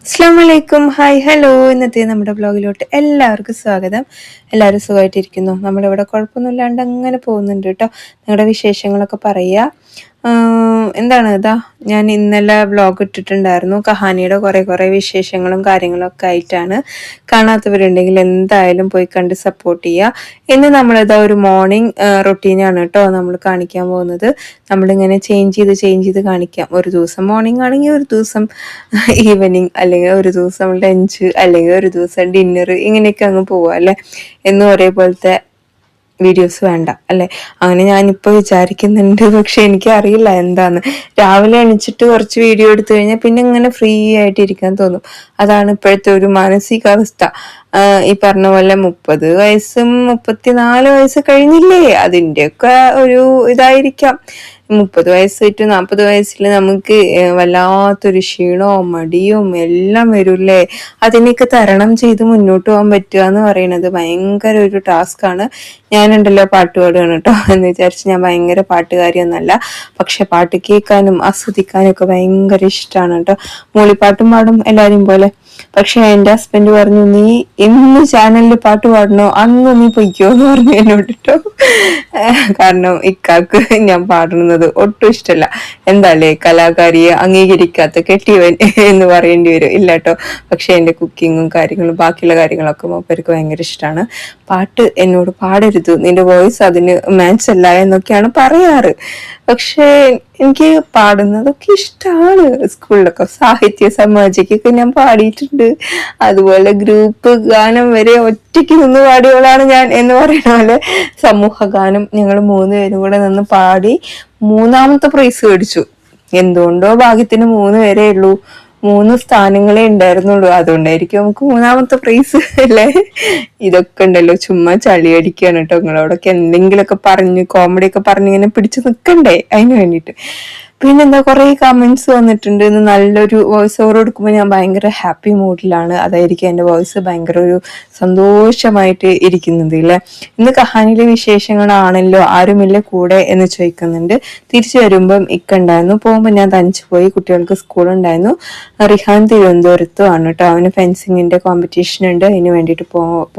അസ്സലാമലൈക്കും, hi hello. ഇന്നത്തെ നമ്മുടെ ബ്ലോഗിലോട്ട് എല്ലാവർക്കും സ്വാഗതം. എല്ലാവരും സുഖമായിട്ടിരിക്കുന്നു. നമ്മളിവിടെ കുഴപ്പമൊന്നുമില്ലാണ്ട് അങ്ങനെ പോകുന്നുണ്ട് കേട്ടോ. നിങ്ങളുടെ വിശേഷങ്ങളൊക്കെ പറയുക. എന്താണ് ഇതാ ഞാൻ ഇന്നലെ വ്ലോഗ് ഇട്ടിട്ടുണ്ടായിരുന്നു. കഹാനിയുടെ കുറേ വിശേഷങ്ങളും കാര്യങ്ങളൊക്കെ ആയിട്ടാണ്. കാണാത്തവരുണ്ടെങ്കിൽ എന്തായാലും പോയി കണ്ട് സപ്പോർട്ട് ചെയ്യുക. ഇന്ന് നമ്മളിതാ ഒരു മോർണിംഗ് റൊട്ടീനാണ് കേട്ടോ നമ്മൾ കാണിക്കാൻ പോകുന്നത്. നമ്മളിങ്ങനെ ചേഞ്ച് ചെയ്ത് കാണിക്കാം. ഒരു ദിവസം മോർണിംഗ് ആണെങ്കിൽ ഒരു ദിവസം ഈവനിങ്, അല്ലെങ്കിൽ ഒരു ദിവസം ലഞ്ച്, അല്ലെങ്കിൽ ഒരു ദിവസം ഡിന്നർ, ഇങ്ങനെയൊക്കെ അങ്ങ് പോവാം അല്ലേ. എന്നും ഒരേപോലത്തെ വീഡിയോസ് വേണ്ട അല്ലേ. അങ്ങനെ ഞാനിപ്പോൾ വിചാരിക്കുന്നുണ്ട്. പക്ഷെ എനിക്ക് അറിയില്ല എന്താന്ന്. രാവിലെ എണീച്ചിട്ട് കുറച്ച് വീഡിയോ എടുത്തു കഴിഞ്ഞാൽ പിന്നെ ഇങ്ങനെ ഫ്രീ ആയിട്ട് ഇരിക്കാൻ തോന്നും. അതാണ് ഇപ്പോഴത്തെ ഒരു മാനസികാവസ്ഥ. ഈ പറഞ്ഞ പോലെ 30 വയസ്സും 34 വയസ്സ് കഴിഞ്ഞില്ലേ, അതിൻ്റെയൊക്കെ ഒരു ഇതായിരിക്കാം. 30 വയസ്സ് ടു 40 വയസ്സിൽ നമുക്ക് വല്ലാത്തൊരു ക്ഷീണവും മടിയും എല്ലാം വരൂല്ലേ. അതിനൊക്കെ തരണം ചെയ്ത് മുന്നോട്ട് പോകാൻ പറ്റുക എന്ന് പറയുന്നത് ഭയങ്കര ഒരു ടാസ്ക്കാണ്. ഞാനുണ്ടല്ലോ പാട്ട് പാടുകയാണ് കേട്ടോ എന്ന് വിചാരിച്ച് ഞാൻ ഭയങ്കര പാട്ടുകാരിയൊന്നല്ല. പക്ഷെ പാട്ട് കേൾക്കാനും ആസ്വദിക്കാനും ഒക്കെ ഭയങ്കര ഇഷ്ടമാണ് കേട്ടോ. മൂളിപ്പാട്ടും പാടും എല്ലാവരും പോലെ. പക്ഷെ എന്റെ ഹസ്ബൻഡ് പറഞ്ഞു, നീ എന്ന് ചാനലിൽ പാട്ട് പാടണോ അന്ന് നീ പൊയ്ക്കോ എന്ന് പറഞ്ഞു എന്നോട് കേട്ടോ. കാരണം ഇക്കാക്ക് ഞാൻ പാടുന്നത് ഒട്ടും ഇഷ്ടമല്ല. എന്താല്ലേ കലാകാരിയെ അംഗീകരിക്കാത്ത കെട്ടിയവൻ എന്ന് പറയേണ്ടി വരും. ഇല്ല കേട്ടോ. പക്ഷെ എന്റെ കുക്കിങ്ങും കാര്യങ്ങളും ബാക്കിയുള്ള കാര്യങ്ങളൊക്കെ മൂപ്പർക്ക് ഭയങ്കര ഇഷ്ടമാണ്. പാട്ട് എന്നോട് പാടരുത്, നിന്റെ വോയിസ് അതിന് മാച്ച് അല്ല എന്നൊക്കെയാണ് പറയാറ്. പക്ഷെ എനിക്ക് പാടുന്നതൊക്കെ ഇഷ്ടമാണ്. സ്കൂളിലൊക്കെ സാഹിത്യ സമാജയ്ക്കൊക്കെ ഞാൻ പാടിയിട്ടുണ്ട്. അതുപോലെ ഗ്രൂപ്പ് ഗാനം വരെ ഒറ്റയ്ക്ക് നിന്ന് പാടിയോളാണ് ഞാൻ എന്ന് പറയുന്ന പോലെ സമൂഹ ഗാനം ഞങ്ങൾ 3 പേരും കൂടെ നിന്ന് പാടി 3ാമത്തെ പ്രൈസ് മേടിച്ചു. എന്തുകൊണ്ടോ ഭാഗ്യത്തിന് 3 പേരേ ഉള്ളൂ, 3 സ്ഥാനങ്ങളെ ഉണ്ടായിരുന്നുള്ളൂ. അതുകൊണ്ടായിരിക്കും നമുക്ക് 3ാമത്തെ പ്രൈസ് അല്ലേ. ഇതൊക്കെ ഉണ്ടല്ലോ ചുമ്മാ ചളിയടിക്കാണ് കേട്ടോ. നിങ്ങളോടൊക്കെ എന്തെങ്കിലുമൊക്കെ പറഞ്ഞ് കോമഡി ഒക്കെ പറഞ്ഞ് ഇങ്ങനെ പിടിച്ചു നിൽക്കണ്ടേ, അതിന് വേണ്ടിയിട്ട്. പിന്നെന്താ കുറെ കമന്റ്സ് വന്നിട്ടുണ്ട്. ഇന്ന് നല്ലൊരു വോയിസ് ഓവർ കൊടുക്കുമ്പോൾ ഞാൻ ഭയങ്കര ഹാപ്പി മൂഡിലാണ്. അതായിരിക്കും എൻ്റെ വോയിസ് ഭയങ്കര ഒരു സന്തോഷമായിട്ട് ഇരിക്കുന്നത് അല്ലേ. ഇന്ന് കഹാനിയിലെ വിശേഷങ്ങളാണല്ലോ, ആരുമില്ല കൂടെ എന്ന് ചോദിക്കുന്നുണ്ട്. തിരിച്ചു വരുമ്പം ഉണ്ടായിരുന്നു, പോകുമ്പോൾ ഞാൻ തനിച്ചു പോയി. കുട്ടികൾക്ക് സ്കൂൾ ഉണ്ടായിരുന്നു. റിഹാൻ തിരുവനന്തപുരത്തും ആണ് കേട്ടോ. അവന് ഫെൻസിങ്ങിന്റെ കോമ്പറ്റീഷൻ ഉണ്ട്, അതിന് വേണ്ടിയിട്ട്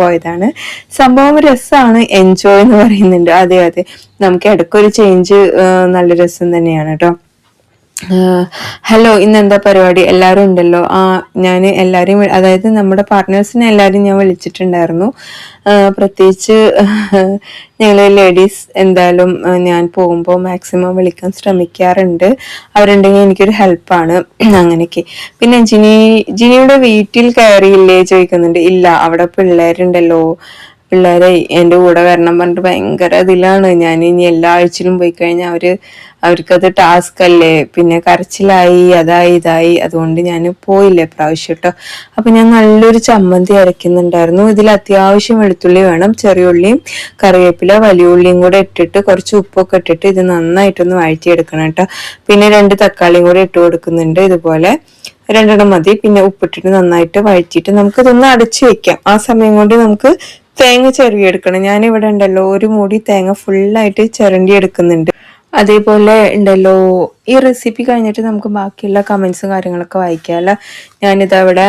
പോയതാണ്. സംഭവം രസമാണ്, എൻജോയ് എന്ന് പറയുന്നുണ്ട്. അതെ നമുക്ക് ഇടയ്ക്കൊരു ചേഞ്ച് നല്ല രസം തന്നെയാണ് കേട്ടോ. ഹലോ, ഇന്നെന്താ പരിപാടി? എല്ലാവരും ഉണ്ടല്ലോ. ഞാൻ എല്ലാവരെയും, അതായത് നമ്മുടെ പാർട്ട്നേഴ്സിനെ എല്ലാവരും ഞാൻ വിളിച്ചിട്ടുണ്ടായിരുന്നു. പ്രത്യേകിച്ച് ഞങ്ങൾ ലേഡീസ് എന്തായാലും ഞാൻ പോകുമ്പോൾ മാക്സിമം വിളിക്കാൻ ശ്രമിക്കാറുണ്ട്. അവരുണ്ടെങ്കിൽ എനിക്കൊരു ഹെൽപ്പാണ്. അങ്ങനെയൊക്കെ. പിന്നെ ജിനിയുടെ വീട്ടിൽ കയറിയില്ലേ ചോദിക്കുന്നുണ്ട്. ഇല്ല, അവിടെ പിള്ളേരുണ്ടല്ലോ. പിള്ളേരെ എൻ്റെ കൂടെ വരണം പറഞ്ഞിട്ട് ഭയങ്കര ഇതിലാണ്. ഞാൻ ഇനി എല്ലാ ആഴ്ചയിലും പോയി കഴിഞ്ഞാൽ അവർക്കത് ടാസ്ക് അല്ലേ. പിന്നെ കരച്ചിലായി, അതായി ഇതായി. അതുകൊണ്ട് ഞാൻ പോയില്ലേ പ്രാവശ്യം കേട്ടോ. അപ്പൊ ഞാൻ നല്ലൊരു ചമ്മന്തി അരയ്ക്കുന്നുണ്ടായിരുന്നു. ഇതിൽ അത്യാവശ്യം വെളുത്തുള്ളി വേണം, ചെറിയ ഉള്ളിയും കറിവേപ്പില വലിയ ഉള്ളിയും കൂടെ ഇട്ടിട്ട് കുറച്ച് ഉപ്പൊക്കെ ഇട്ടിട്ട് ഇത് നന്നായിട്ടൊന്ന് വഴറ്റിയെടുക്കണം കേട്ടോ. പിന്നെ 2 തക്കാളിയും കൂടെ ഇട്ട് കൊടുക്കുന്നുണ്ട്. ഇതുപോലെ 2 മതി. പിന്നെ ഉപ്പിട്ടിട്ട് നന്നായിട്ട് വഴറ്റിയിട്ട് നമുക്കിതൊന്ന് അടച്ചു വെക്കാം. ആ സമയം കൊണ്ട് നമുക്ക് തേങ്ങ ചിരവിയെടുക്കണം. ഞാനിവിടെ ഉണ്ടല്ലോ ഒരു മൂടി തേങ്ങ ഫുള്ളായിട്ട് ചിരണ്ടി എടുക്കുന്നുണ്ട്. അതേപോലെ ഉണ്ടല്ലോ ഈ റെസിപ്പി കഴിഞ്ഞിട്ട് നമുക്ക് ബാക്കിയുള്ള കമന്റ്സും കാര്യങ്ങളൊക്കെ വായിക്കാമല്ലോ. ഞാനിതവിടെ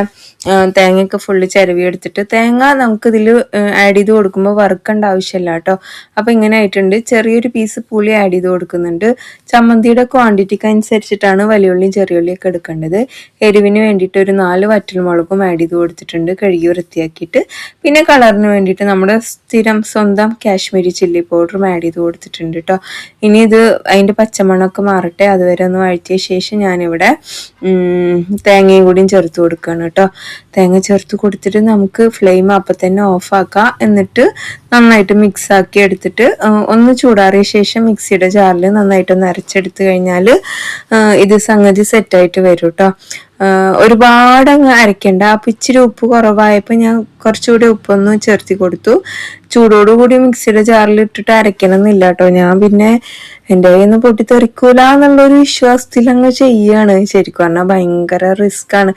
തേങ്ങയൊക്കെ ഫുള്ള് ചിരവി എടുത്തിട്ട്, തേങ്ങ നമുക്കിതിൽ ആഡ് ചെയ്ത് കൊടുക്കുമ്പോൾ വറുക്കേണ്ട ആവശ്യമില്ല കേട്ടോ. അപ്പം ഇങ്ങനെ ആയിട്ടുണ്ട്. ചെറിയൊരു പീസ് പുളി ആഡ് ചെയ്ത് കൊടുക്കുന്നുണ്ട്. ചമ്മന്തിയുടെ ക്വാണ്ടിറ്റിക്ക് അനുസരിച്ചിട്ടാണ് വലിയുള്ളിയും ചെറിയുള്ളിയൊക്കെ എടുക്കേണ്ടത്. എരിവിന് വേണ്ടിയിട്ട് ഒരു 4 വറ്റൽമുളകും ആഡ് ചെയ്ത് കൊടുത്തിട്ടുണ്ട്, കഴുകി വൃത്തിയാക്കിയിട്ട്. പിന്നെ കളറിന് വേണ്ടിയിട്ട് നമ്മുടെ സ്ഥിരം സ്വന്തം കാശ്മീരി ചില്ലി പൗഡറും ആഡ് ചെയ്ത് കൊടുത്തിട്ടുണ്ട് കേട്ടോ. ഇനി ഇത് അതിൻ്റെ പച്ചമണമൊക്കെ മാറട്ടെ, അതുവരെ ഒന്ന് വഴറ്റിയ ശേഷം ഞാനിവിടെ തേങ്ങയും കൂടിയും ചേർത്ത് കൊടുക്കുകയാണ് കേട്ടോ. തേങ്ങ ചേർത്ത് കൊടുത്തിട്ട് നമുക്ക് ഫ്ലെയിം അപ്പം തന്നെ ഓഫാക്കാം. എന്നിട്ട് നന്നായിട്ട് മിക്സ് ആക്കി എടുത്തിട്ട് ഒന്ന് ചൂടാറിയ ശേഷം മിക്സിയുടെ ജാറിൽ നന്നായിട്ടൊന്ന് അരച്ചെടുത്ത് കഴിഞ്ഞാൽ ഇത് സംഗതി സെറ്റായിട്ട് വരും കേട്ടോ. ഒരുപാട് അങ്ങ് അരയ്ക്കണ്ട. അപ്പം ഇച്ചിരി ഉപ്പ് കുറവായപ്പോൾ ഞാൻ കുറച്ചുകൂടി ഉപ്പൊന്ന് ചേർത്തി കൊടുത്തു. ചൂടോടുകൂടി മിക്സിയുടെ ജാറിൽ ഇട്ടിട്ട് അരയ്ക്കണം എന്നില്ല കേട്ടോ. ഞാൻ പിന്നെ എൻ്റെ കയ്യിൽ നിന്ന് പൊട്ടിത്തെറിക്കൂല എന്നുള്ളൊരു വിശ്വാസത്തിൽ അങ്ങ് ചെയ്യാണ്. ശരിക്കും പറഞ്ഞാൽ ഭയങ്കര റിസ്ക് ആണ്.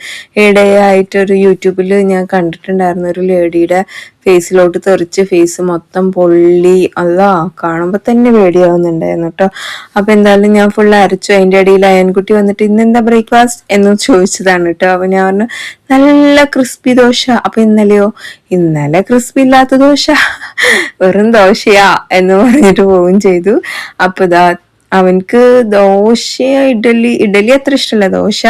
ഇടയായിട്ടൊരു യൂട്യൂബിൽ ഞാൻ കണ്ടിട്ടുണ്ടായിരുന്ന ഒരു ലേഡിയുടെ ഫേസിലോട്ട് തെറിച്ച് ഫേസ് മൊത്തം പൊള്ളി. അതാ കാണുമ്പോൾ തന്നെ പേടിയാവുന്നുണ്ടായിരുന്നു കേട്ടോ. അപ്പൊ എന്തായാലും ഞാൻ ഫുൾ അരച്ചു. അതിന്റെ ഇടയിൽ അയൻകുട്ടി വന്നിട്ട് ഇന്നെന്താ ബ്രേക്ക്ഫാസ്റ്റ് എന്ന് ചോദിച്ചതാണ് കേട്ടോ. അപ്പൊ ഞാൻ പറഞ്ഞു നല്ല ക്രിസ്പി ദോശ. അപ്പൊ ഇന്നലെ ക്രിസ്പി ഇല്ലാത്ത ദോശ, വെറും ദോശയാ എന്ന് പറഞ്ഞിട്ട് പോവുകയും ചെയ്തു. അപ്പൊ അവൻക്ക് ദോശ ഇഡലി അത്ര ഇഷ്ടമല്ല, ദോശ.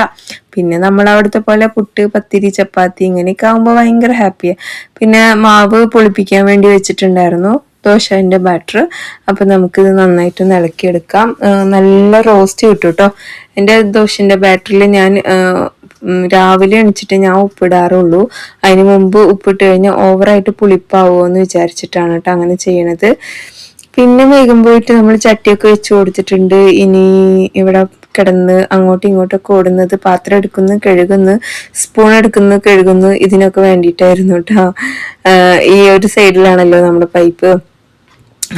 പിന്നെ നമ്മൾ അവിടുത്തെ പോലെ പുട്ട്, പത്തിരി, ചപ്പാത്തി ഇങ്ങനെയൊക്കെ ആകുമ്പോൾ ഭയങ്കര ഹാപ്പിയാ. പിന്നെ മാവ് പൊളിപ്പിക്കാൻ വേണ്ടി വെച്ചിട്ടുണ്ടായിരുന്നു, ദോശന്റെ ബാറ്റർ. അപ്പൊ നമുക്കിത് നന്നായിട്ടൊന്ന് ഇളക്കിയെടുക്കാം. നല്ല റോസ്റ്റ് കിട്ടും കേട്ടോ. എൻ്റെ ദോശന്റെ ബാറ്ററിൽ ഞാൻ രാവിലെ എണിച്ചിട്ട് ഞാൻ ഉപ്പിടാറുള്ളൂ. അതിന് മുമ്പ് ഉപ്പിട്ട് കഴിഞ്ഞാൽ ഓവറായിട്ട് പുളിപ്പാവുമോ എന്ന് വിചാരിച്ചിട്ടാണ് കേട്ടോ അങ്ങനെ ചെയ്യണത്. പിന്നെ വേഗം പോയിട്ട് നമ്മൾ ചട്ടിയൊക്കെ വെച്ച് കൊടുത്തിട്ടുണ്ട്. ഇനി ഇവിടെ കിടന്ന് അങ്ങോട്ടും ഇങ്ങോട്ടൊക്കെ ഓടുന്നത്, പാത്രം എടുക്കുന്നു, കഴുകുന്നു, സ്പൂൺ എടുക്കുന്നു, കഴുകുന്നു, ഇതിനൊക്കെ വേണ്ടിയിട്ടായിരുന്നു കേട്ടോ. ഈ ഒരു സൈഡിലാണല്ലോ നമ്മുടെ പൈപ്പ്.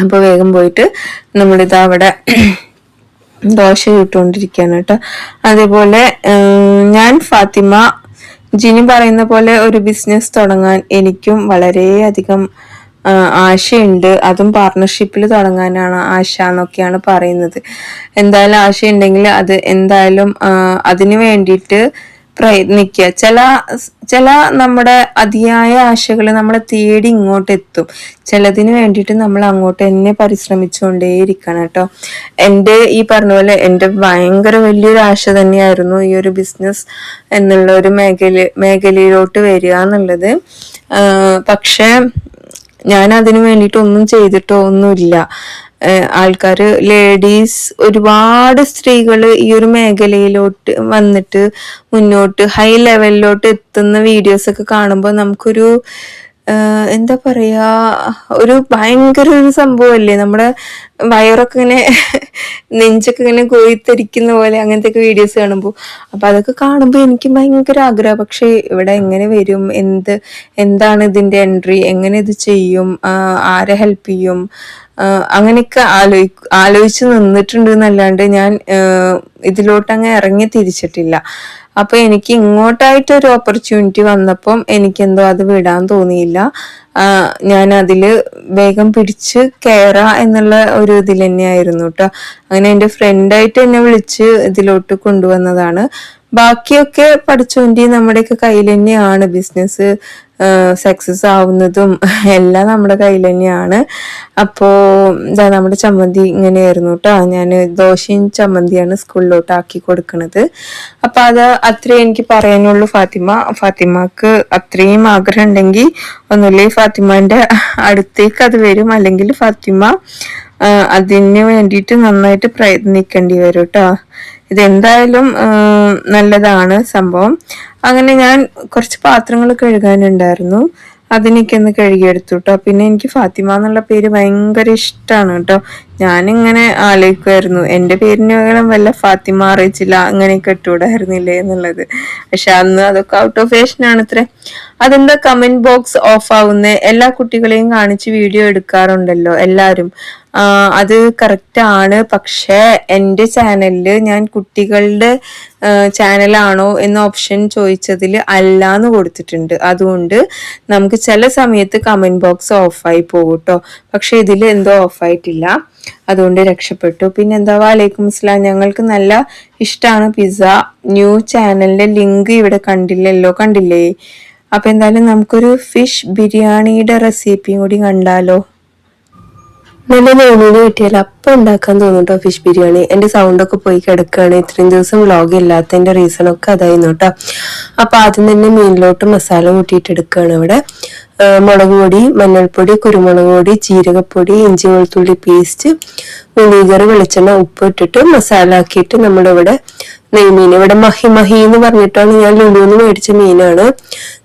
അപ്പോൾ വേഗം പോയിട്ട് നമ്മളിതാ അവിടെ ദോശ ചുട്ടുകൊണ്ടിരിക്കുകയാണ് കേട്ടോ. അതേപോലെ ഞാൻ ഫാത്തിമ, ജിനി പറയുന്ന പോലെ ഒരു ബിസിനസ് തുടങ്ങാൻ എനിക്കും വളരെയധികം ആശയുണ്ട്. അതും പാർട്ണർഷിപ്പിൽ തുടങ്ങാനാണ് ആശ എന്നൊക്കെയാണ് പറയുന്നത്. എന്തായാലും ആശയുണ്ടെങ്കിൽ അത് എന്തായാലും അതിനു വേണ്ടിയിട്ട് പ്രയത്നിക്കുക. ചില നമ്മുടെ അതിയായ ആശകൾ നമ്മളെ തേടി ഇങ്ങോട്ട് എത്തും. ചിലതിന് വേണ്ടിയിട്ട് നമ്മൾ അങ്ങോട്ട് തന്നെ പരിശ്രമിച്ചുകൊണ്ടേയിരിക്കണം കേട്ടോ. എൻ്റെ ഈ പറഞ്ഞ പോലെ എൻ്റെ ഭയങ്കര വലിയൊരു ആശ തന്നെയായിരുന്നു ഈ ഒരു ബിസിനസ് എന്നുള്ള ഒരു മേഖലയിലോട്ട് വരിക എന്നുള്ളത്. പക്ഷെ ഞാൻ അതിനു വേണ്ടിയിട്ട് ഒന്നും ചെയ്തിട്ടോ ഒന്നുമില്ല. ആൾക്കാര്, ലേഡീസ്, ഒരുപാട് സ്ത്രീകൾ ഈ ഒരു മേഖലയിലോട്ട് വന്നിട്ട് മുന്നോട്ട് ഹൈ ലെവലിലോട്ട് എത്തുന്ന വീഡിയോസ് ഒക്കെ കാണുമ്പോൾ നമുക്കൊരു എന്താ പറയാ, ഒരു ഭയങ്കര ഒരു സംഭവമല്ലേ. നമ്മുടെ വയറൊക്കെ ഇങ്ങനെ നെഞ്ചൊക്കെ ഇങ്ങനെ കോരിത്തരിക്കുന്ന പോലെ അങ്ങനത്തെ വീഡിയോസ് കാണുമ്പോൾ. അപ്പൊ അതൊക്കെ കാണുമ്പോൾ എനിക്ക് ഭയങ്കര ആഗ്രഹം. പക്ഷെ ഇവിടെ എങ്ങനെ വരും, എന്താണ് ഇതിന്റെ എൻട്രി, എങ്ങനെ ഇത് ചെയ്യും, ആരെ ഹെൽപ്പ് ചെയ്യും, അങ്ങനെയൊക്കെ ആലോചിച്ച് നിന്നിട്ടുണ്ട് എന്നല്ലാണ്ട് ഞാൻ ഇതിലോട്ട് അങ്ങ് ഇറങ്ങി തിരിച്ചിട്ടില്ല. അപ്പൊ എനിക്ക് ഇങ്ങോട്ടായിട്ടൊരു ഓപ്പർച്യൂണിറ്റി വന്നപ്പം എനിക്കെന്തോ അത് വിടാൻ തോന്നിയില്ല. ഞാൻ അതില് വേഗം പിടിച്ച് കയറാ എന്നുള്ള ഒരു ഇതിൽ തന്നെയായിരുന്നു കേട്ടോ. അങ്ങനെ എൻ്റെ ഫ്രണ്ടായിട്ട് എന്നെ വിളിച്ച് ഇതിലോട്ട് കൊണ്ടുവന്നതാണ്. ബാക്കിയൊക്കെ പഠിച്ചോണ്ടി നമ്മുടെയൊക്കെ കയ്യിൽ തന്നെയാണ്. ബിസിനസ് സക്സസ് ആവുന്നതും എല്ലാം നമ്മുടെ കയ്യിൽ തന്നെയാണ്. അപ്പോ ഇതാ നമ്മുടെ ചമ്മന്തി ഇങ്ങനെയായിരുന്നു കേട്ടോ. ഞാൻ ദോശയും ചമ്മന്തിയാണ് സ്കൂളിലോട്ട് ആക്കി കൊടുക്കണത്. അപ്പൊ അത് അത്രേ എനിക്ക് പറയാനുള്ളൂ. ഫാത്തിമക്ക് അത്രയും ആഗ്രഹം ഉണ്ടെങ്കിൽ ഒന്നുമില്ലേ ഫാത്തിമാന്റെ അടുത്തേക്ക് അത് വരും, അല്ലെങ്കിൽ ഫാത്തിമ അതിന് വേണ്ടിയിട്ട് നന്നായിട്ട് പ്രയത്നിക്കേണ്ടി വരും കേട്ടോ. ഇതെന്തായാലും നല്ലതാണ് സംഭവം. അങ്ങനെ ഞാൻ കുറച്ച് പാത്രങ്ങൾ കഴുകാനുണ്ടായിരുന്നു, അതിനൊക്കെയൊന്ന് കഴുകിയെടുത്തു കേട്ടോ. പിന്നെ എനിക്ക് ഫാത്തിമ എന്നുള്ള പേര് ഭയങ്കര ഇഷ്ടമാണ് കേട്ടോ. ഞാനിങ്ങനെ ആലോചിക്കുമായിരുന്നു എൻ്റെ പേരിന് പകരം വല്ല ഫാത്തിമ അറിയിച്ചില്ല അങ്ങനെയൊക്കെ ഇട്ടുകൂടായിരുന്നില്ലേ എന്നുള്ളത്. പക്ഷെ അന്ന് അതൊക്കെ ഔട്ട് ഓഫ് ഫാഷനാണ് അത്രേ. അതെന്താ കമന്റ് ബോക്സ് ഓഫ് ആവുന്ന, എല്ലാ കുട്ടികളെയും കാണിച്ച് വീഡിയോ എടുക്കാറുണ്ടല്ലോ എല്ലാവരും. അത് കറക്റ്റ് ആണ്. പക്ഷെ എൻ്റെ ചാനലില് ഞാൻ കുട്ടികളുടെ ചാനലാണോ എന്ന ഓപ്ഷൻ ചോദിച്ചതിൽ അല്ലാന്ന് കൊടുത്തിട്ടുണ്ട്. അതുകൊണ്ട് നമുക്ക് ചില സമയത്ത് കമന്റ് ബോക്സ് ഓഫായി പോകും കേട്ടോ. പക്ഷെ ഇതിൽ എന്തോ ഓഫായിട്ടില്ല, അതുകൊണ്ട് രക്ഷപ്പെട്ടു. പിന്നെ എന്താ, വലൈക്കും അസ്സലാം. ഞങ്ങൾക്ക് നല്ല ഇഷ്ടമാണ് പിസ്സ. ന്യൂ ചാനലിന്റെ ലിങ്ക് ഇവിടെ കണ്ടില്ലേ? അപ്പൊ എന്തായാലും നമുക്കൊരു ഫിഷ് ബിരിയാണിയുടെ റെസിപ്പിയും കൂടി കണ്ടാലോ. നല്ല നെയ്മീൻ കിട്ടിയാൽ അപ്പം ഉണ്ടാക്കാൻ തോന്നും കേട്ടോ ഫിഷ് ബിരിയാണി. എൻ്റെ സൗണ്ടൊക്കെ പോയി കിടക്കുകയാണ്. ഇത്രയും ദിവസം വ്ളോഗ് ഇല്ലാത്തതിന്റെ റീസൺ ഒക്കെ അതായിരുന്നു കേട്ടോ. അപ്പൊ ആദ്യം തന്നെ മീനിലോട്ട് മസാല കൂട്ടിയിട്ട് എടുക്കുകയാണ്. ഇവിടെ മുളക് പൊടി, മഞ്ഞൾപ്പൊടി, കുരുമുളക് പൊടി, ജീരകപ്പൊടി, ഇഞ്ചി വെളുത്തുള്ളി പേസ്റ്റ്, വിനീഗർ, വെളിച്ചെണ്ണ, ഉപ്പ് ഇട്ടിട്ട് മസാല ആക്കിയിട്ട് നമ്മളിവിടെ നെയ്മീൻ, ഇവിടെ മഹി എന്ന് പറഞ്ഞിട്ടാണ് ഞാൻ ലുലുന്ന് മേടിച്ച മീനാണ്.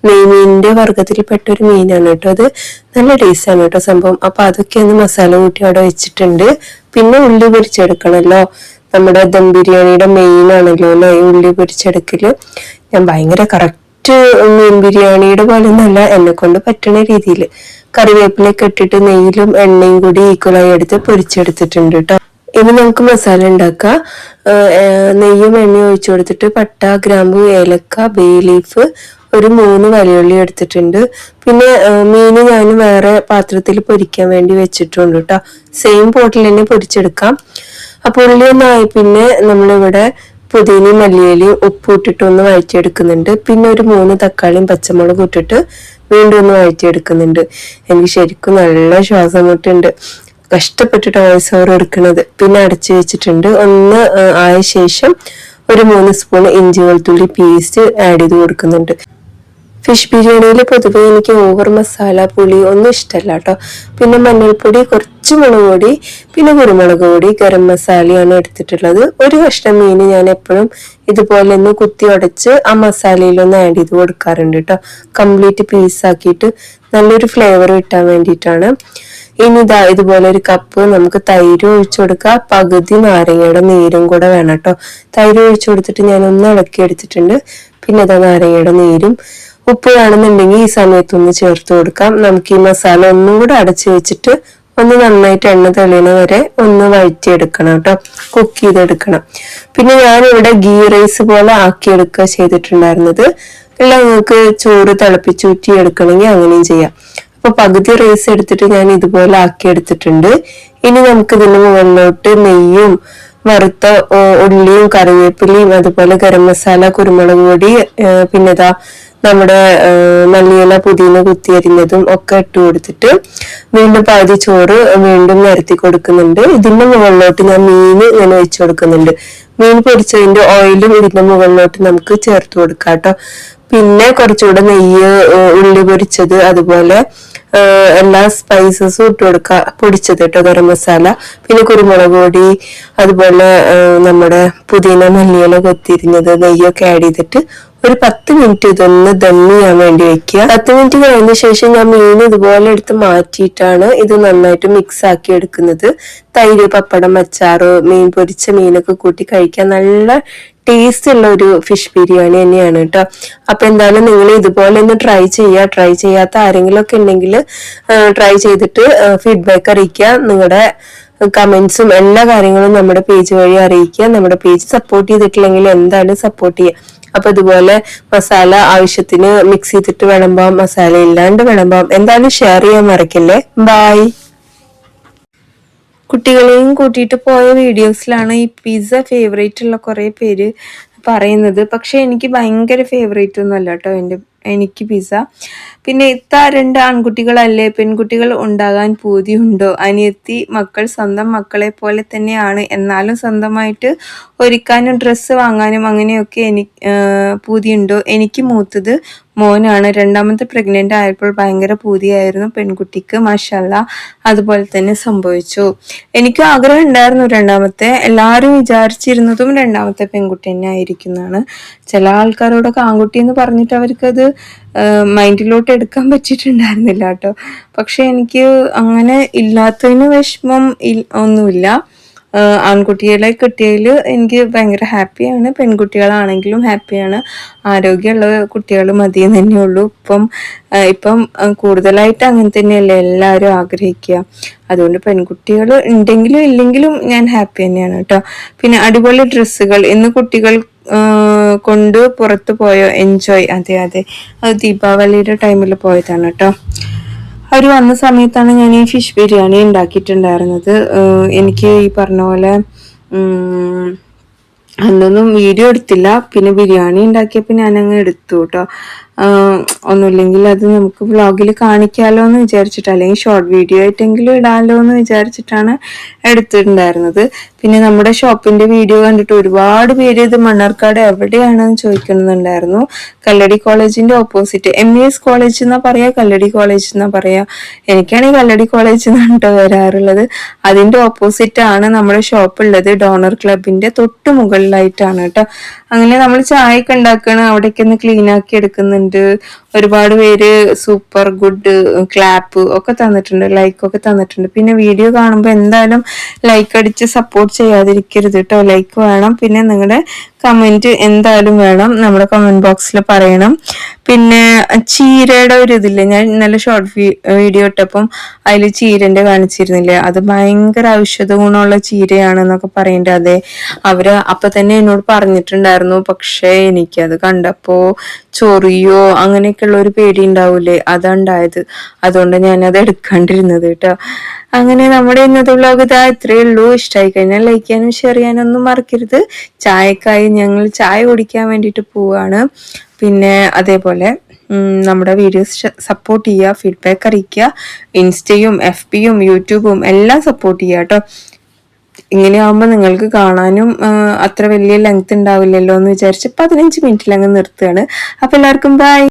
നെയ്മീനിന്റെ വർഗത്തിൽപ്പെട്ട ഒരു മീനാണ് കേട്ടോ. അത് നല്ല ടേസ്റ്റ് ആണ് കേട്ടോ സംഭവം. അപ്പൊ അതൊക്കെ ഒന്ന് മസാല കൂട്ടി അവിടെ വെച്ചിട്ടുണ്ട്. പിന്നെ ഉള്ളി പൊരിച്ചെടുക്കണല്ലോ, നമ്മുടെ ദം ബിരിയാണിയുടെ മെയിൻ ആണല്ലോ അല്ലെ ഉള്ളി പൊരിച്ചെടുക്കല്. ഞാൻ ഭയങ്കര കറക്റ്റ് മീൻ ബിരിയാണിയുടെ പോലെ ഒന്നല്ല, എന്നെ കൊണ്ട് പറ്റണ രീതിയിൽ കറിവേപ്പിലൊക്കെ ഇട്ടിട്ട് നെയ്യിലും എണ്ണയും കൂടി ഈക്വലായി എടുത്ത് പൊരിച്ചെടുത്തിട്ടുണ്ട് കേട്ടോ. ഇനി നമുക്ക് മസാല ഉണ്ടാക്കാം. നെയ്യും എണ്ണയും ഒഴിച്ചു കൊടുത്തിട്ട് പട്ട, ഗ്രാമ്പു, ഏലക്ക, ബേ ലീഫ്, ഒരു 3 വലിയുള്ളി എടുത്തിട്ടുണ്ട്. പിന്നെ മീന് ഞാൻ വേറെ പാത്രത്തിൽ പൊരിക്കാൻ വേണ്ടി വെച്ചിട്ടുണ്ട് കേട്ടോ. സെയിം പോട്ടിൽ തന്നെ പൊരിച്ചെടുക്കാം. അപ്പോൾ ഉള്ളി ഒന്നായി പിന്നെ നമ്മളിവിടെ പുതിനയും മല്ലിയിലയും ഉപ്പ് ഇട്ടിട്ട് ഒന്ന് വഴറ്റിയെടുക്കുന്നുണ്ട്. പിന്നെ ഒരു 3 തക്കാളിയും പച്ചമുളകും ഇട്ടിട്ട് വീണ്ടും ഒന്ന് വഴറ്റിയെടുക്കുന്നുണ്ട്. എനിക്ക് ശരിക്കും നല്ല ശ്വാസം മുട്ടുണ്ട്, കഷ്ടപ്പെട്ടിട്ട് വോയിസ് ഓവർ എടുക്കുന്നത്. പിന്നെ അടച്ചു വെച്ചിട്ടുണ്ട്. ഒന്ന് ആയ ശേഷം ഒരു 3 സ്പൂൺ ഇഞ്ചി വെളുത്തുള്ളി പേസ്റ്റ് ആഡ് ചെയ്ത് കൊടുക്കുന്നുണ്ട്. ഫിഷ് ബിരിയാണിയിൽ പൊതുവെ എനിക്ക് ഓവർ മസാല പുളി ഒന്നും ഇഷ്ടമല്ല കേട്ടോ. പിന്നെ മഞ്ഞൾപ്പൊടി, കുറച്ച് മുളക് പൊടി, പിന്നെ കുരുമുളക് പൊടി, ഗരം മസാലയാണ് എടുത്തിട്ടുള്ളത്. ഒരു കഷ്ണം മീൻ ഞാൻ എപ്പോഴും ഇതുപോലെ ഒന്ന് കുത്തി ഉടച്ച് ആ മസാലയിലൊന്ന് ആഡ് ചെയ്ത് കൊടുക്കാറുണ്ട് കേട്ടോ. കംപ്ലീറ്റ് പീസാക്കിയിട്ട് നല്ലൊരു ഫ്ലേവർ കിട്ടാൻ വേണ്ടിയിട്ടാണ്. ഇനി ഇതാ ഇതുപോലെ ഒരു കപ്പ് നമുക്ക് തൈര് ഒഴിച്ചു കൊടുക്കുക. പകുതി നാരങ്ങയുടെ നീരും കൂടെ വേണം കേട്ടോ. തൈര് ഒഴിച്ചു കൊടുത്തിട്ട് ഞാൻ ഒന്ന് ഇളക്കി എടുത്തിട്ടുണ്ട്. പിന്നെ ഇതാ നാരങ്ങയുടെ നീരും ഉപ്പ് വേണമെന്നുണ്ടെങ്കിൽ ഈ സമയത്തൊന്ന് ചേർത്ത് കൊടുക്കാം. നമുക്ക് ഈ മസാല ഒന്നും കൂടെ അടച്ചു വെച്ചിട്ട് ഒന്ന് നന്നായിട്ട് എണ്ണ തെളിയണ വരെ ഒന്ന് വഴറ്റിയെടുക്കണം കേട്ടോ, കുക്ക് ചെയ്തെടുക്കണം. പിന്നെ ഞാൻ ഇവിടെ ഗീ റൈസ് പോലെ ആക്കിയെടുക്കുക ചെയ്തിട്ടുണ്ടായിരുന്നത്. അല്ല, നിങ്ങൾക്ക് ചോറ് തിളപ്പിച്ചൂറ്റി എടുക്കണമെങ്കിൽ അങ്ങനെയും ചെയ്യാം. അപ്പൊ പകുതി റൈസ് എടുത്തിട്ട് ഞാൻ ഇതുപോലെ ആക്കി എടുത്തിട്ടുണ്ട്. ഇനി നമുക്ക് ഇതിന് മുകളിലോട്ട് നെയ്യും വറുത്ത ഉള്ളിയും കറിവേപ്പിലയും അതുപോലെ ഗരം മസാല, കുരുമുളക് പൊടി, പിന്നെ ഇതാ നമ്മുടെ മല്ലിയില, പുതിന കുത്തിയരിഞ്ഞതും ഒക്കെ ഇട്ട് കൊടുത്തിട്ട് വീണ്ടും പകുതി ചോറ് വീണ്ടും നിരത്തി കൊടുക്കുന്നുണ്ട്. ഇതിന്റെ മുകളിലോട്ട് ഞാൻ മീൻ ഇങ്ങനെ വെച്ച് കൊടുക്കുന്നുണ്ട്. മീൻ പൊരിച്ചതിന്റെ ഓയിലും ഇതിന്റെ മുകളിലോട്ട് നമുക്ക് ചേർത്ത് കൊടുക്കാം കേട്ടോ. പിന്നെ കുറച്ചുകൂടെ നെയ്യ്, ഉള്ളി പൊരിച്ചത്, അതുപോലെ എല്ലാ സ്പൈസസും ഇട്ട് കൊടുക്കുക, പൊടിച്ചത് കേട്ടോ, ഗരം മസാല, പിന്നെ കുരുമുളക് പൊടി, അതുപോലെ നമ്മുടെ പുതിന മല്ലിയില കൊത്തിരിഞ്ഞത്, നെയ്യൊക്കെ ആഡ് ചെയ്തിട്ട് ഒരു 10 മിനിറ്റ് ഇതൊന്ന് ദം ചെയ്യാൻ വേണ്ടി വെക്കുക. 10 മിനിറ്റ് കഴിഞ്ഞ ശേഷം ഞാൻ മീൻ ഇതുപോലെ എടുത്ത് മാറ്റിയിട്ടാണ് ഇത് നന്നായിട്ട് മിക്സ് ആക്കി എടുക്കുന്നത്. തൈര്, പപ്പടം, അച്ചാറ്, മീൻ പൊരിച്ച മീനൊക്കെ കൂട്ടി കഴിക്കാൻ നല്ല ടേസ്റ്റ് ഉള്ള ഒരു ഫിഷ് ബിരിയാണി തന്നെയാണ് കേട്ടോ. അപ്പൊ എന്തായാലും നിങ്ങൾ ഇതുപോലെ ഒന്ന് ട്രൈ ചെയ്യുക. ട്രൈ ചെയ്യാത്ത ആരെങ്കിലും ഒക്കെ ഉണ്ടെങ്കിൽ ട്രൈ ചെയ്തിട്ട് ഫീഡ്ബാക്ക് അറിയിക്കുക. നിങ്ങളുടെ കമന്റ്സും എല്ലാ കാര്യങ്ങളും നമ്മുടെ പേജ് വഴി അറിയിക്കുക. നമ്മുടെ പേജ് സപ്പോർട്ട് ചെയ്തിട്ടില്ലെങ്കിൽ എന്തായാലും സപ്പോർട്ട് ചെയ്യുക. അപ്പൊ ഇതുപോലെ മസാല ആവശ്യത്തിന് മിക്സ് ചെയ്തിട്ട് വിളമ്പാം, മസാല ഇല്ലാണ്ട് വിളമ്പാം. എന്തായാലും ഷെയർ ചെയ്യാൻ മറക്കല്ലേ. ബൈ. കുട്ടികളെയും കൂട്ടിയിട്ട് പോയ വീഡിയോസിലാണ് ഈ പിസ്സ ഫേവറേറ്റ് ഉള്ള കുറെ പേര് പറയുന്നത്. പക്ഷെ എനിക്ക് ഭയങ്കര ഫേവറേറ്റ് ഒന്നും അല്ല കേട്ടോ എനിക്ക് പിസ്സ. പിന്നെ 2 ആൺകുട്ടികളല്ലേ, പെൺകുട്ടികൾ ഉണ്ടാകാൻ പൂതിയുണ്ടോ? അനിയത്തി മക്കൾ സ്വന്തം മക്കളെ പോലെ തന്നെയാണ്, എന്നാലും സ്വന്തമായിട്ട് ഒരുക്കാനും ഡ്രസ്സ് വാങ്ങാനും അങ്ങനെയൊക്കെ പൂതിയുണ്ടോ? എനിക്ക് മൂത്തത് മോനാണ്. 2ാമത്തെ പ്രഗ്നന്റ് ആയപ്പോൾ ഭയങ്കര പൂതിയായിരുന്നു പെൺകുട്ടിക്ക്. മാഷാല്ലാ, അതുപോലെ തന്നെ സംഭവിച്ചു. എനിക്കും ആഗ്രഹം ഉണ്ടായിരുന്നു 2ാമത്തെ. എല്ലാവരും വിചാരിച്ചിരുന്നതും 2ാമത്തെ പെൺകുട്ടി തന്നെ ആയിരിക്കുന്നതാണ്. ചില ആൾക്കാരോടൊക്കെ ആൺകുട്ടി എന്ന് പറഞ്ഞിട്ട് അവർക്കത് മൈൻഡിലോട്ട് എടുക്കാൻ പറ്റിയിട്ടുണ്ടായിരുന്നില്ല കേട്ടോ. പക്ഷെ എനിക്ക് അങ്ങനെ ഇല്ലാത്തതിന് വിഷമം ഒന്നുമില്ല. ആൺകുട്ടികളെ കിട്ടിയതിൽ എനിക്ക് ഭയങ്കര ഹാപ്പിയാണ്. പെൺകുട്ടികളാണെങ്കിലും ഹാപ്പിയാണ്. ആരോഗ്യമുള്ള കുട്ടികൾ മതി എന്ന് തന്നെയുള്ളൂ. ഇപ്പം കൂടുതലായിട്ട് അങ്ങനെ തന്നെയല്ലേ എല്ലാവരും ആഗ്രഹിക്കുക. അതുകൊണ്ട് പെൺകുട്ടികൾ ഉണ്ടെങ്കിലും ഇല്ലെങ്കിലും ഞാൻ ഹാപ്പി തന്നെയാണ് കേട്ടോ. പിന്നെ അടിപൊളി ഡ്രസ്സുകൾ ഇന്ന് കുട്ടികൾ കൊണ്ട് പുറത്തു പോയോ? എൻജോയ്. അതെ, അത് ദീപാവലിയുടെ ടൈമിൽ പോയതാണ് കേട്ടോ. അവർ വന്ന സമയത്താണ് ഞാൻ ഈ ഫിഷ് ബിരിയാണി ഉണ്ടാക്കിയിട്ടുണ്ടായിരുന്നത്. എനിക്ക് ഈ പറഞ്ഞ പോലെ അന്നൊന്നും വീഡിയോ എടുത്തില്ല. പിന്നെ ബിരിയാണി ഉണ്ടാക്കിയപ്പോൾ ഞാനങ്ങ് എടുത്തു കേട്ടോ. ഒന്നുമില്ലെങ്കിൽ അത് നമുക്ക് വ്ളോഗിൽ കാണിക്കാമല്ലോ എന്ന് വിചാരിച്ചിട്ട്, അല്ലെങ്കിൽ ഷോർട്ട് വീഡിയോ ആയിട്ടെങ്കിലും ഇടാമല്ലോ എന്ന് വിചാരിച്ചിട്ടാണ് എടുത്തിട്ടുണ്ടായിരുന്നത്. പിന്നെ നമ്മുടെ ഷോപ്പിന്റെ വീഡിയോ കണ്ടിട്ട് ഒരുപാട് പേര് ഇത് മണ്ണാർക്കാട് എവിടെയാണെന്ന് ചോദിക്കുന്നുണ്ടായിരുന്നു. കല്ലടി കോളേജിന്റെ ഓപ്പോസിറ്റ്, MES കോളേജ് എന്നാ പറയാ, കല്ലടി കോളേജ് എന്നാ പറയാ. എനിക്കാണെങ്കിൽ കല്ലടി കോളേജ് എന്നാണ് കേട്ടോ വരാറുള്ളത്. അതിന്റെ ഓപ്പോസിറ്റ് ആണ് നമ്മുടെ ഷോപ്പ് ഉള്ളത്. ഡോണർ ക്ലബിന്റെ തൊട്ട് മുകളിലായിട്ടാണ് കേട്ടോ. അങ്ങനെ നമ്മൾ ചായയൊക്കെ ഉണ്ടാക്കണം, അവിടേക്ക് ഒന്ന് ക്ലീൻ ആക്കി എടുക്കുന്നുണ്ട്. ഒരുപാട് പേര് സൂപ്പർ ഗുഡ് ക്ലാപ്പ് ഒക്കെ തന്നിട്ടുണ്ട്, ലൈക്ക് ഒക്കെ തന്നിട്ടുണ്ട്. പിന്നെ വീഡിയോ കാണുമ്പോൾ എന്തായാലും ലൈക്ക് അടിച്ച് സപ്പോർട്ട് ചെയ്യാതിരിക്കരുത് കേട്ടോ. ലൈക്ക് വേണം, പിന്നെ നിങ്ങളുടെ കമന്റ് എന്തായാലും വേണം, നമ്മുടെ കമന്റ് ബോക്സിൽ പറയണം. പിന്നെ ചീരയുടെ ഒരു ഇതില്ലേ, ഞാൻ ഇന്നലെ ഷോർട്ട് വീഡിയോ ഇട്ടപ്പം അതിൽ ചീരന്റെ കാണിച്ചിരുന്നില്ലേ, അത് ഭയങ്കര ഔഷധ ഗുണമുള്ള ചീരയാണെന്നൊക്കെ പറയുന്നുണ്ട്. അതെ, അവര് അപ്പൊ തന്നെ എന്നോട് പറഞ്ഞിട്ടുണ്ടായിരുന്നു. പക്ഷെ എനിക്കത് കണ്ടപ്പോ ചൊറിയോ അങ്ങനെയൊക്കെയുള്ള ഒരു പേടി ഉണ്ടാവൂലേ, അതുണ്ടായത്. അതുകൊണ്ട് ഞാനത് എടുക്കാണ്ടിരുന്നത് കേട്ടോ. അങ്ങനെ നമ്മുടെ ഇന്നത്തെ വ്ലോഗ് ഇതാ ഇത്രയേ ഉള്ളൂ. ഇഷ്ടമായി കഴിഞ്ഞാൽ ലൈക്ക് ചെയ്യാനും ഷെയർ ചെയ്യാനും ഒന്നും മറക്കരുത്. ചായക്കായി ഞങ്ങൾ ചായ കുടിക്കാൻ വേണ്ടിയിട്ട് പോവാണ്. പിന്നെ അതേപോലെ നമ്മുടെ വീഡിയോസ് സപ്പോർട്ട് ചെയ്യുക, ഫീഡ്ബാക്ക് അറിയിക്കുക. ഇൻസ്റ്റയും FBയും യൂട്യൂബും എല്ലാം സപ്പോർട്ട് ചെയ്യുക കേട്ടോ. ഇങ്ങനെയാവുമ്പോൾ നിങ്ങൾക്ക് കാണാനും അത്ര വലിയ ലെങ്ത് ഉണ്ടാവില്ലല്ലോ എന്ന് വിചാരിച്ച് 15 മിനിറ്റിൽ അങ്ങ് നിർത്തുകയാണ്. അപ്പൊ എല്ലാവർക്കും ബൈ.